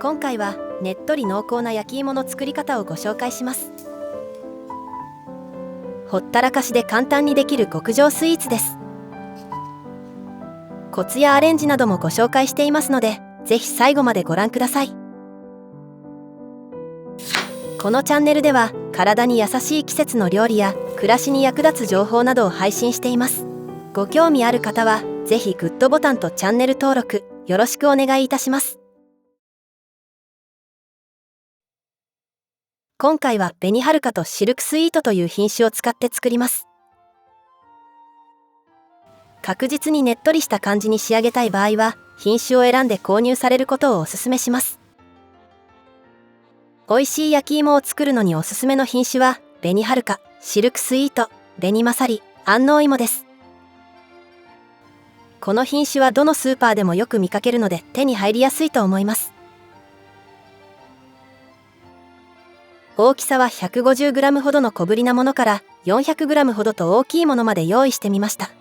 今回はねっとり濃厚な焼き芋の作り方をご紹介します。ほったらかしで簡単にできる極上スイーツです。コツやアレンジなどもご紹介していますので、ぜひ最後までご覧ください。このチャンネルでは体に優しい季節の料理や暮らしに役立つ情報などを配信しています。ご興味ある方はぜひグッドボタンとチャンネル登録よろしくお願いいたします。今回は紅はるかとシルクスイートという品種を使って作ります。確実にねっとりした感じに仕上げたい場合は品種を選んで購入されることをお勧めします。美味しい焼き芋を作るのにおすすめの品種は紅はるか、シルクスイート、紅まさり、安納芋です。この品種はどのスーパーでもよく見かけるので手に入りやすいと思います。大きさは 150g ほどの小ぶりなものから 400g ほどと大きいものまで用意してみました。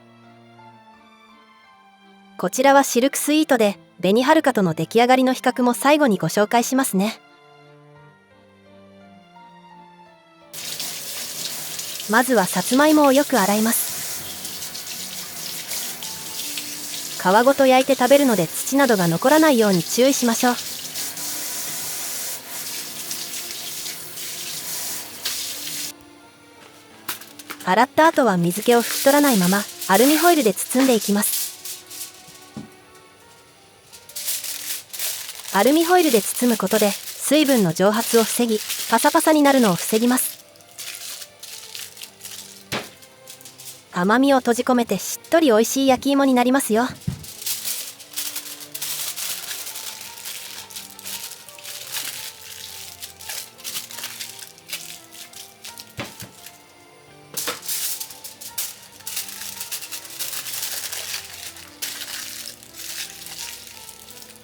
こちらはシルクスイートで、紅はるかとの出来上がりの比較も最後にご紹介しますね。まずはさつまいもをよく洗います。皮ごと焼いて食べるので土などが残らないように注意しましょう。洗った後は水気を拭き取らないままアルミホイルで包んでいきます。アルミホイルで包むことで水分の蒸発を防ぎ、パサパサになるのを防ぎます。甘みを閉じ込めてしっとり美味しい焼き芋になりますよ。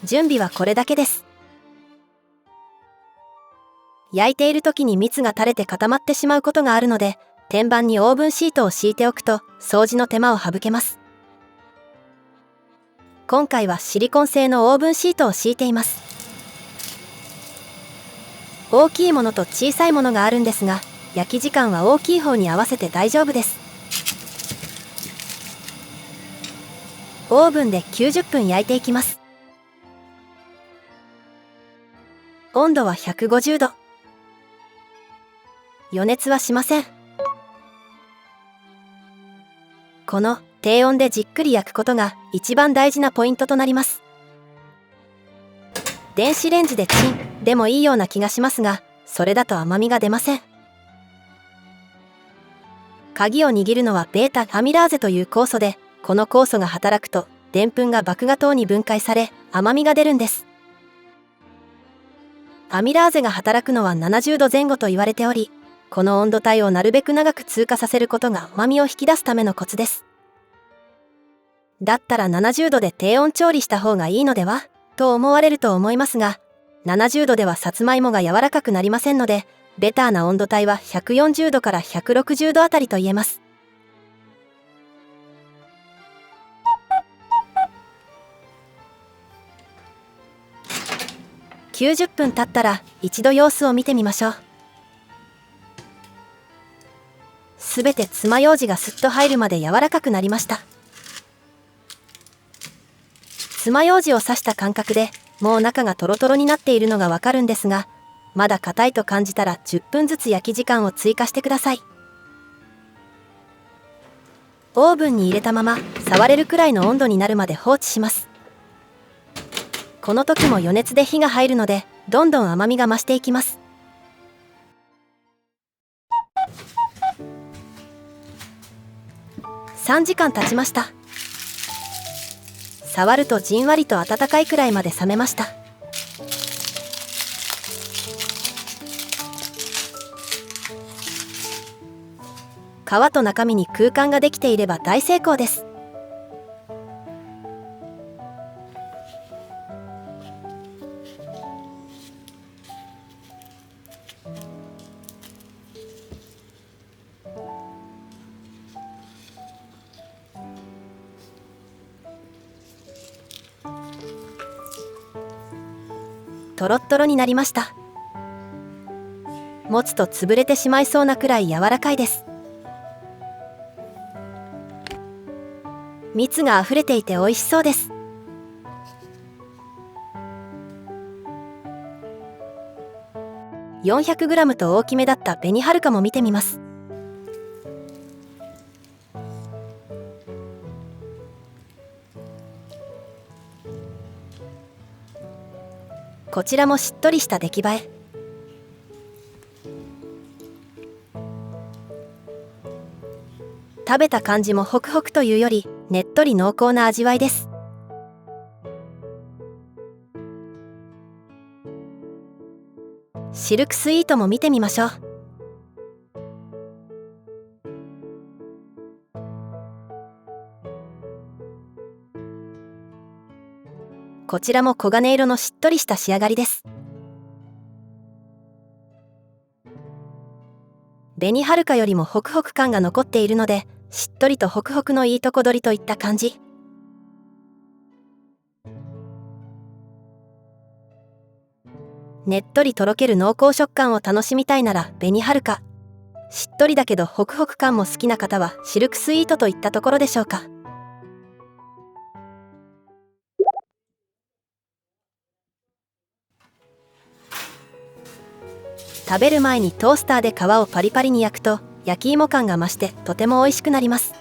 準備はこれだけです。焼いている時に蜜が垂れて固まってしまうことがあるので、天板にオーブンシートを敷いておくと掃除の手間を省けます。今回はシリコン製のオーブンシートを敷いています。大きいものと小さいものがあるんですが、焼き時間は大きい方に合わせて大丈夫です。オーブンで90分焼いていきます。温度は150度。予熱はしません。この低温でじっくり焼くことが一番大事なポイントとなります。電子レンジでチンでもいいような気がしますが、それだと甘みが出ません。鍵を握るのはベータアミラーゼという酵素で、この酵素が働くとでんぷんが麦芽糖に分解され甘みが出るんです。アミラーゼが働くのは70度前後と言われており、この温度帯をなるべく長く通過させることが甘みを引き出すためのコツです。だったら70度で低温調理した方がいいのではと思われると思いますが、70度ではさつまいもが柔らかくなりませんので、ベターな温度帯は140度から160度あたりと言えます。90分経ったら一度様子を見てみましょう。すべて爪楊枝がすっと入るまで柔らかくなりました。爪楊枝を刺した感覚でもう中がトロトロになっているのがわかるんですが、まだ硬いと感じたら10分ずつ焼き時間を追加してください。オーブンに入れたまま触れるくらいの温度になるまで放置します。この時も余熱で火が入るのでどんどん甘みが増していきます。3時間経ちました。触るとじんわりと温かいくらいまで冷めました。皮と中身に空間ができていれば大成功です。トロットロになりました。持つと潰れてしまいそうなくらい柔らかいです。蜜があふれていて美味しそうです。400g と大きめだった紅はるかも見てみます。こちらもしっとりした出来栄え。食べた感じもホクホクというよりねっとり濃厚な味わいです。シルクスイートも見てみましょう。こちらも黄金色のしっとりした仕上がりです。紅はるかよりもホクホク感が残っているので、しっとりとホクホクのいいとこ取りといった感じ。ねっとりとろける濃厚食感を楽しみたいなら紅はるか、しっとりだけどホクホク感も好きな方はシルクスイートといったところでしょうか。食べる前にトースターで皮をパリパリに焼くと焼き芋感が増してとても美味しくなります。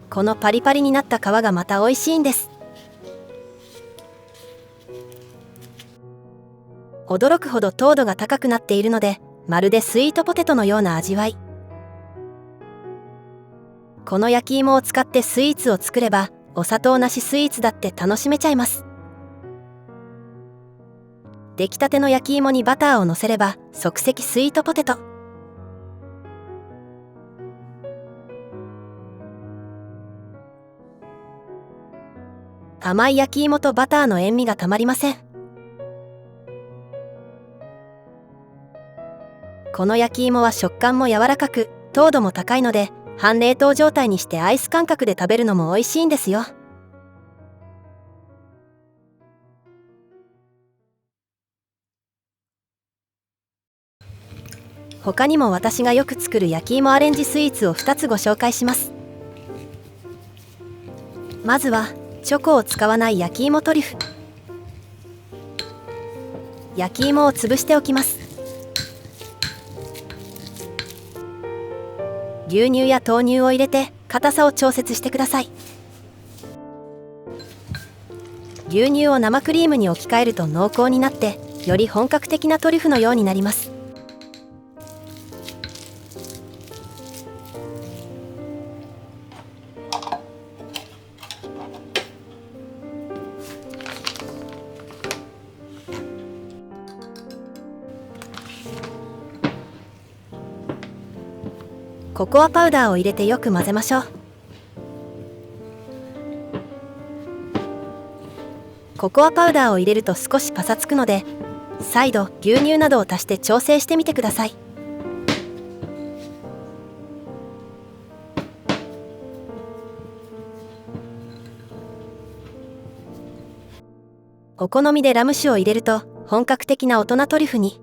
このパリパリになった皮がまた美味しいんです。驚くほど糖度が高くなっているので、まるでスイートポテトのような味わい。この焼き芋を使ってスイーツを作れば、お砂糖なしスイーツだって楽しめちゃいます。出来たての焼き芋にバターをのせれば即席スイートポテト。甘い焼き芋とバターの塩味がたまりません。この焼き芋は食感も柔らかく糖度も高いので、半冷凍状態にしてアイス感覚で食べるのも美味しいんですよ。他にも私がよく作る焼き芋アレンジスイーツを2つご紹介します。まずはチョコを使わない焼き芋トリュフ。焼き芋を潰しておきます。牛乳や豆乳を入れて硬さを調節してください。牛乳を生クリームに置き換えると濃厚になってより本格的なトリュフのようになります。ココアパウダーを入れてよく混ぜましょう。ココアパウダーを入れると少しパサつくので、再度牛乳などを足して調整してみてください。お好みでラム酒を入れると本格的な大人トリュフに。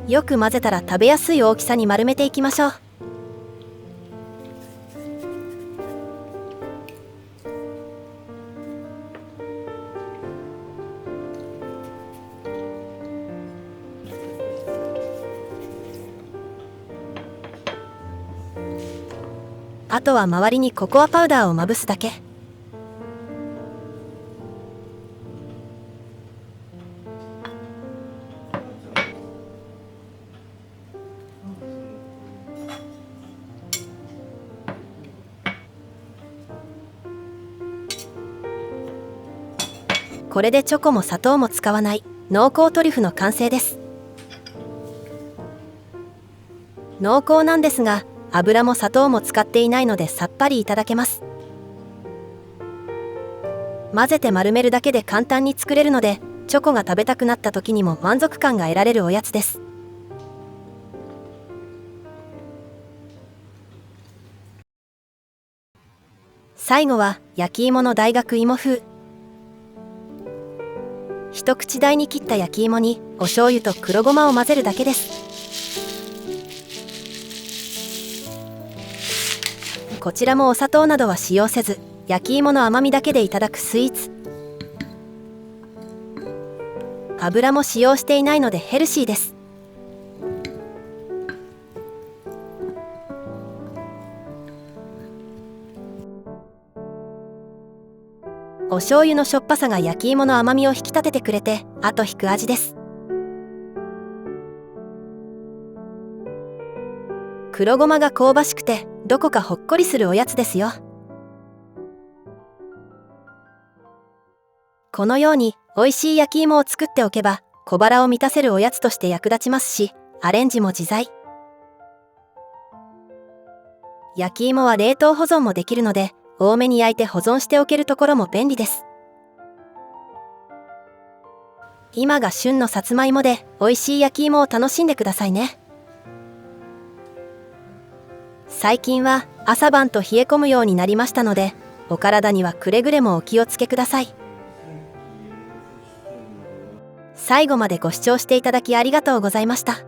よく混ぜたら食べやすい大きさに丸めていきましょう。あとは周りにココアパウダーをまぶすだけ。これでチョコも砂糖も使わない濃厚トリュフの完成です。濃厚なんですが、油も砂糖も使っていないのでさっぱりいただけます。混ぜて丸めるだけで簡単に作れるので、チョコが食べたくなった時にも満足感が得られるおやつです。最後は焼き芋の大学芋風。一口大に切った焼き芋にお醤油と黒ごまを混ぜるだけです。こちらもお砂糖などは使用せず、焼き芋の甘みだけでいただくスイーツ。油も使用していないのでヘルシーです。お醤油のしょっぱさが焼き芋の甘みを引き立ててくれて後引く味です。黒ごまが香ばしくてどこかほっこりするおやつですよ。このように美味しい焼き芋を作っておけば小腹を満たせるおやつとして役立ちますし、アレンジも自在。焼き芋は冷凍保存もできるので多めに焼いて保存しておけるところも便利です。今が旬のさつまいもで美味しい焼き芋を楽しんでくださいね。最近は朝晩と冷え込むようになりましたので、お体にはくれぐれもお気をつけください。最後までご視聴していただきありがとうございました。